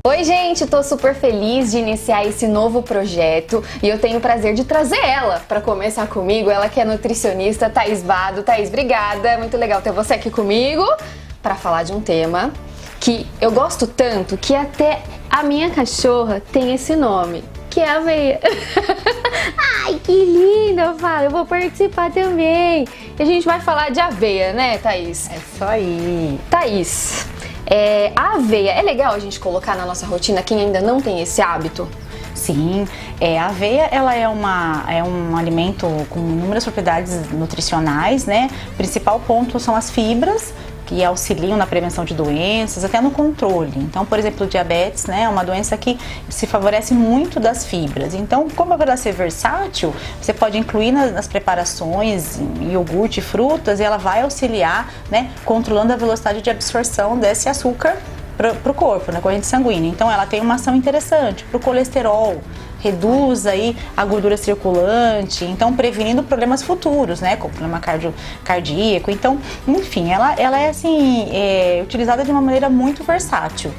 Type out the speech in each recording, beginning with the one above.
Oi gente, tô super feliz de iniciar esse novo projeto e eu tenho o prazer de trazer ela para conversar comigo, ela que é nutricionista, Thaís Vado. Thaís, obrigada, é muito legal ter você aqui comigo para falar de um tema que eu gosto tanto que até a minha cachorra tem esse nome, que é aveia. Ai, que linda, eu falo, eu vou participar também. E a gente vai falar de aveia, né, Thaís? É isso aí. Thaís, a aveia, é legal a gente colocar na nossa rotina quem ainda não tem esse hábito? Sim, a aveia ela é um alimento com inúmeras propriedades nutricionais, né? O principal ponto são as fibras, que auxiliam na prevenção de doenças, até no controle. Então, por exemplo, o diabetes, né, é uma doença que se favorece muito das fibras. Então, como ela ser versátil, você pode incluir nas preparações, iogurte, frutas, e ela vai auxiliar, né, controlando a velocidade de absorção desse açúcar para o corpo, na corrente sanguínea. Então, ela tem uma ação interessante para o colesterol, reduz aí a gordura circulante, então prevenindo problemas futuros, né, como problema cardíaco. Então, enfim, ela é assim, utilizada de uma maneira muito versátil.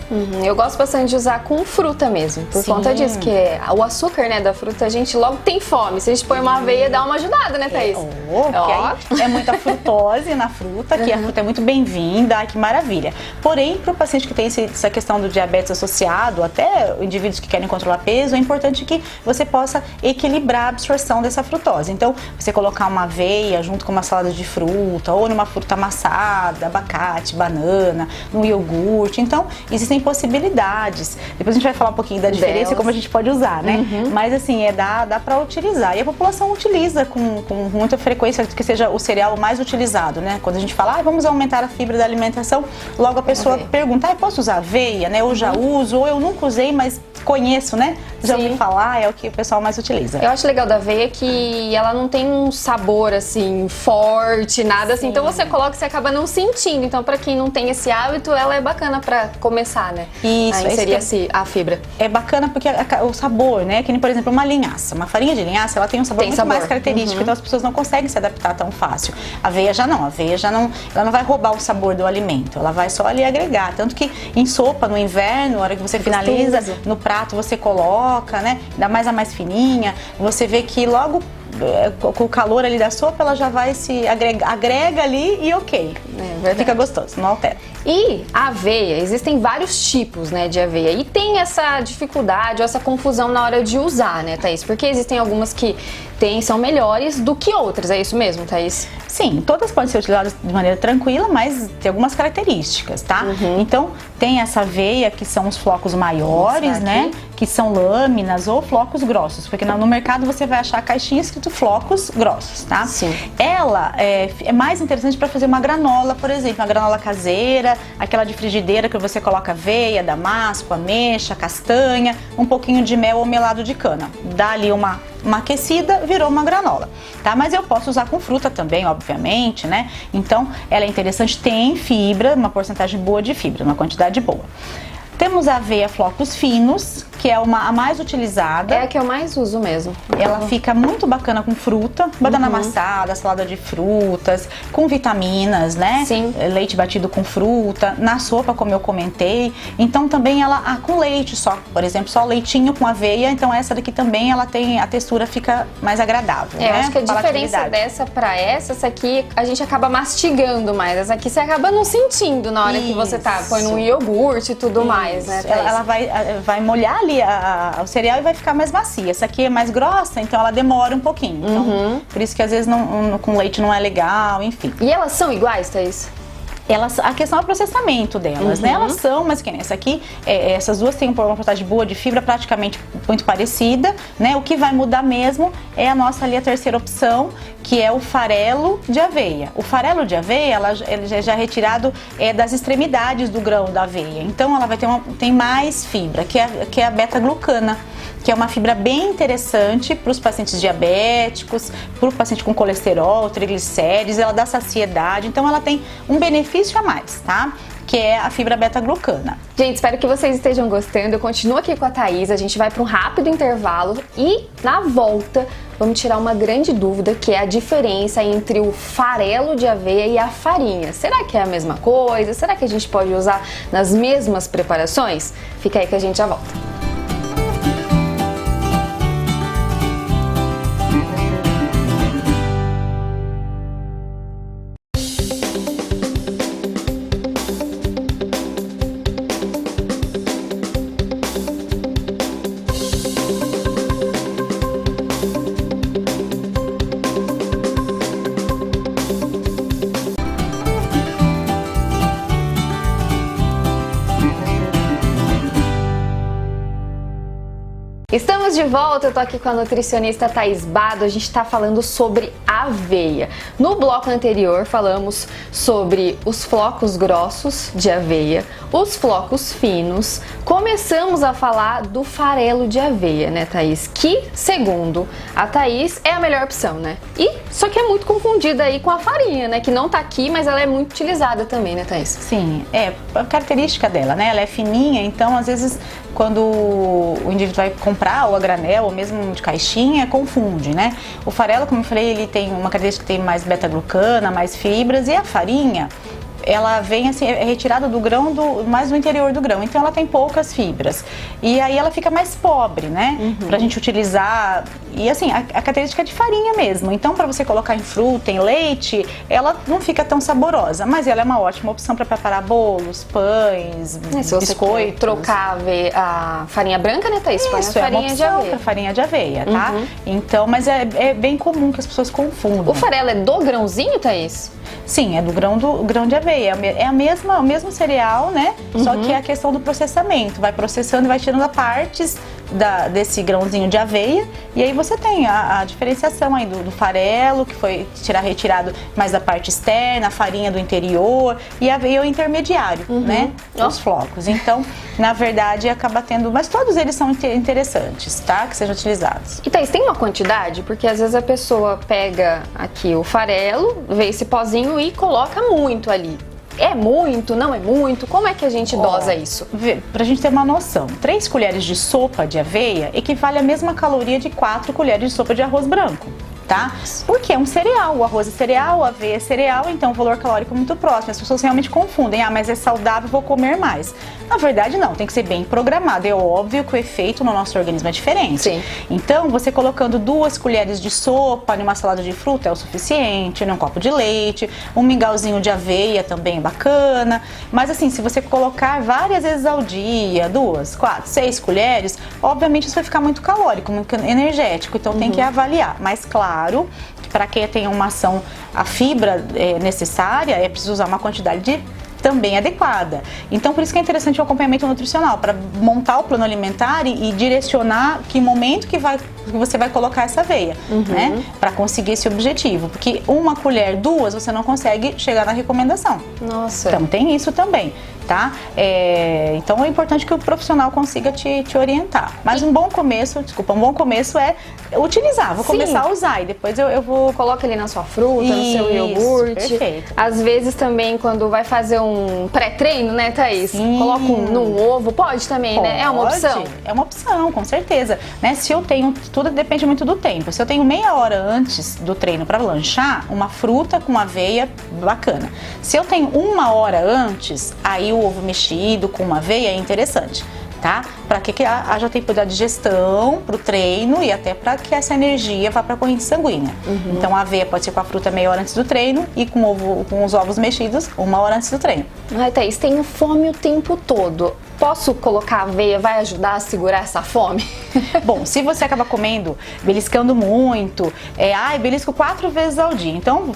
Eu gosto bastante de usar com fruta mesmo, por conta disso, que o açúcar, né, da fruta, a gente logo tem fome. Se a gente põe uma aveia, dá uma ajudada, né, Thaís? Aí é muita frutose na fruta, que a fruta é muito bem-vinda, ai que maravilha. Porém, para o paciente que tem essa questão do diabetes associado, até indivíduos que querem controlar peso, é importante que você possa equilibrar a absorção dessa frutose. Então, você colocar uma aveia junto com uma salada de fruta, ou numa fruta amassada, abacate, banana, no iogurte. Então, existem possibilidades. Depois a gente vai falar um pouquinho da diferença e como a gente pode usar, né? Mas assim, dá para utilizar. E a população utiliza com muita frequência, que seja o cereal mais utilizado, né? Quando a gente fala, vamos aumentar a fibra da alimentação, logo a pessoa pergunta, posso usar aveia, né? Eu já uso, ou eu nunca usei, mas conheço, né? Já ouvi falar, é o que o pessoal mais utiliza. Eu acho legal da aveia que ela não tem um sabor assim forte, nada assim. Então você coloca e você acaba não sentindo. Então para quem não tem esse hábito, ela é bacana para começar, né? Isso, seria a fibra. É bacana porque o sabor, né? Que nem, por exemplo, uma linhaça. Uma farinha de linhaça, ela tem um sabor muito mais característico, então as pessoas não conseguem se adaptar tão fácil. A aveia já não, ela não vai roubar o sabor do alimento, ela vai só ali agregar. Tanto que em sopa, no inverno, na hora que você finaliza, no prato você coloca, né? Ainda mais a mais fininha, você vê que logo com o calor ali da sopa, ela já vai se agrega ali e fica gostoso, não altera. E a aveia, existem vários tipos, né, de aveia, e tem essa dificuldade ou essa confusão na hora de usar, né, Thaís? Porque existem algumas que são melhores do que outras, é isso mesmo, Thaís? Sim, todas podem ser utilizadas de maneira tranquila, mas tem algumas características, tá? Então, tem essa aveia que são os flocos maiores, né? Que são lâminas ou flocos grossos, porque no mercado você vai achar a caixinha escrito flocos grossos, tá? Sim. Ela é mais interessante para fazer uma granola, por exemplo, uma granola caseira, aquela de frigideira que você coloca aveia, damasco, ameixa, castanha, um pouquinho de mel ou melado de cana. Dá ali uma aquecida, virou uma granola, tá? Mas eu posso usar com fruta também, obviamente, né? Então, ela é interessante, tem fibra, uma porcentagem boa de fibra, uma quantidade boa. Temos a aveia flocos finos, que é a mais utilizada. É a que eu mais uso mesmo. Ela fica muito bacana com fruta, banana amassada, salada de frutas, com vitaminas, né? Sim. Leite batido com fruta, na sopa, como eu comentei. Então também ela com leite só, por exemplo, só leitinho com aveia. Então essa daqui também ela tem, a textura fica mais agradável, né? Eu acho que a diferença dessa pra essa aqui, a gente acaba mastigando mais. Essa aqui você acaba não sentindo na hora que você põe num iogurte e tudo mais, né? Ela vai molhar ali o cereal e vai ficar mais macia. Essa aqui é mais grossa, então ela demora um pouquinho. Então, por isso que às vezes com leite não é legal, enfim. E elas são iguais, Thaís? A questão é o processamento delas, né? Elas são, mas que nem essa aqui, essas duas têm uma porcentagem boa de fibra, praticamente muito parecida, né? O que vai mudar mesmo é a nossa ali, a terceira opção, que é o farelo de aveia. O farelo de aveia, ele já é retirado das extremidades do grão da aveia. Então, ela vai tem mais fibra, que é a beta-glucana, que é uma fibra bem interessante para os pacientes diabéticos, para o paciente com colesterol, triglicérides, ela dá saciedade, então ela tem um benefício a mais, tá? que é a fibra beta-glucana. Gente, espero que vocês estejam gostando. Eu continuo aqui com a Thaís, a gente vai para um rápido intervalo e na volta vamos tirar uma grande dúvida, que é a diferença entre o farelo de aveia e a farinha. Será que é a mesma coisa? Será que a gente pode usar nas mesmas preparações? Fica aí que a gente já volta. Estamos de volta, eu tô aqui com a nutricionista Thaís Bado, a gente tá falando sobre aveia. No bloco anterior falamos sobre os flocos grossos de aveia, os flocos finos, começamos a falar do farelo de aveia, né, Thaís? Que, segundo a Thaís, é a melhor opção, né? Só que é muito confundida aí com a farinha, né, que não tá aqui, mas ela é muito utilizada também, né, Thaís? Sim, é a característica dela, né? Ela é fininha, então às vezes quando o indivíduo vai comprar ou a granel ou mesmo de caixinha, confunde, né? O farelo, como eu falei, ele tem uma característica que tem mais beta-glucana, mais fibras, e a farinha, ela vem assim, é retirada do grão, mais do interior do grão, então ela tem poucas fibras. E aí ela fica mais pobre, né? Pra gente utilizar. E assim, a característica é de farinha mesmo. Então, para você colocar em fruta, em leite, ela não fica tão saborosa, mas ela é uma ótima opção para preparar bolos, pães, se você biscoitos. Trocar a farinha branca, né, Thaís? Põe a Isso, farinha é uma de aveia. opção para farinha de aveia, tá? Então, mas é bem comum que as pessoas confundam. O farelo é do grãozinho, Thaís? Sim, é do grão de aveia. É o mesmo cereal, né? Só que é a questão do processamento. Vai processando e vai tirando partes desse grãozinho de aveia. E aí você tem a diferenciação aí do farelo, que foi retirado mais da parte externa, a farinha do interior, e a aveia é o intermediário, né? Os flocos. Então, na verdade, acaba tendo... Mas todos eles são interessantes, tá? Que sejam utilizados. E Thaís, tem uma quantidade? Porque às vezes a pessoa pega aqui o farelo, vê esse pozinho e coloca muito ali. É muito? Não é muito? Como é que a gente dosa isso? Pra gente ter uma noção, 3 colheres de sopa de aveia equivale à mesma caloria de 4 colheres de sopa de arroz branco. Tá? Porque é um cereal, o arroz é cereal, a aveia é cereal, então o valor calórico é muito próximo. As pessoas realmente confundem, mas é saudável, vou comer mais. Na verdade não, tem que ser bem programado. É óbvio que o efeito no nosso organismo é diferente. Sim. Então você colocando 2 colheres de sopa numa salada de fruta é o suficiente, num copo de leite, um mingauzinho de aveia também é bacana. Mas assim, se você colocar várias vezes ao dia, 2, 4, 6 colheres, obviamente isso vai ficar muito calórico, muito energético, então tem que avaliar. Mas claro, para quem tem uma ação, a fibra necessária, é preciso usar uma quantidade também adequada. Então, por isso que é interessante o acompanhamento nutricional, para montar o plano alimentar e direcionar que momento que você vai colocar essa aveia, né? Para conseguir esse objetivo. Porque 1 colher, 2, você não consegue chegar na recomendação. Nossa. Então, tem isso também, tá? Então, é importante que o profissional consiga te orientar. Mas um bom começo é utilizar. Vou começar a usar e depois eu vou... Coloca ali na sua fruta, no seu iogurte. Perfeito. Às vezes também, quando vai fazer um pré-treino, né, Thaís? Sim. Coloca num ovo, pode também, né? É uma opção? É uma opção, com certeza. Né? Se eu tenho, tudo depende muito do tempo. Se eu tenho meia hora antes do treino para lanchar, uma fruta com aveia, bacana. Se eu tenho 1 hora antes, aí o ovo mexido com aveia é interessante. Tá? Para que haja tempo da digestão pro treino e até para que essa energia vá para a corrente sanguínea. Então a aveia pode ser com a fruta meia hora antes do treino e com os ovos mexidos 1 hora antes do treino. Ai, Thaís, tenho fome o tempo todo. Posso colocar aveia? Vai ajudar a segurar essa fome? Bom, se você acaba comendo, beliscando muito, belisco 4 vezes ao dia. Então,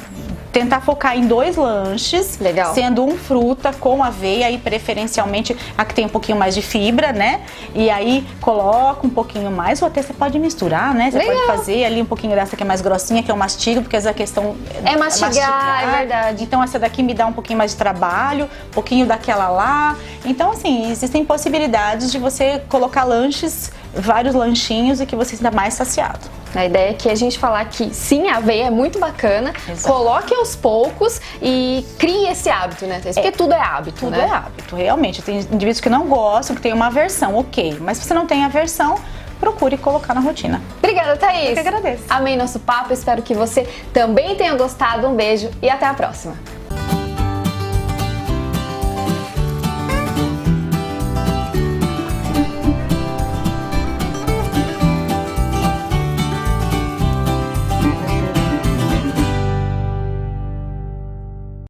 tentar focar em 2 lanches, legal, sendo um fruta com aveia e preferencialmente a que tem um pouquinho mais de fibra, né? E aí coloca um pouquinho mais, ou até você pode misturar, né? Você pode fazer ali um pouquinho dessa que é mais grossinha, que eu mastigo, porque essa questão é mastigar, é verdade. Então essa daqui me dá um pouquinho mais de trabalho, um pouquinho daquela lá. Então assim, existem possibilidades de você colocar lanches vários lanchinhos e que você se sinta mais saciado. A ideia é que a gente falar que sim, a aveia é muito bacana, Exato. coloque aos poucos e crie esse hábito, né, Thaís? Porque tudo é hábito, Tudo né? é hábito, realmente. Tem indivíduos que não gostam, que tem uma aversão, ok. Mas se você não tem aversão, procure colocar na rotina. Obrigada, Thaís. Eu que agradeço. Amei nosso papo, espero que você também tenha gostado. Um beijo e até a próxima.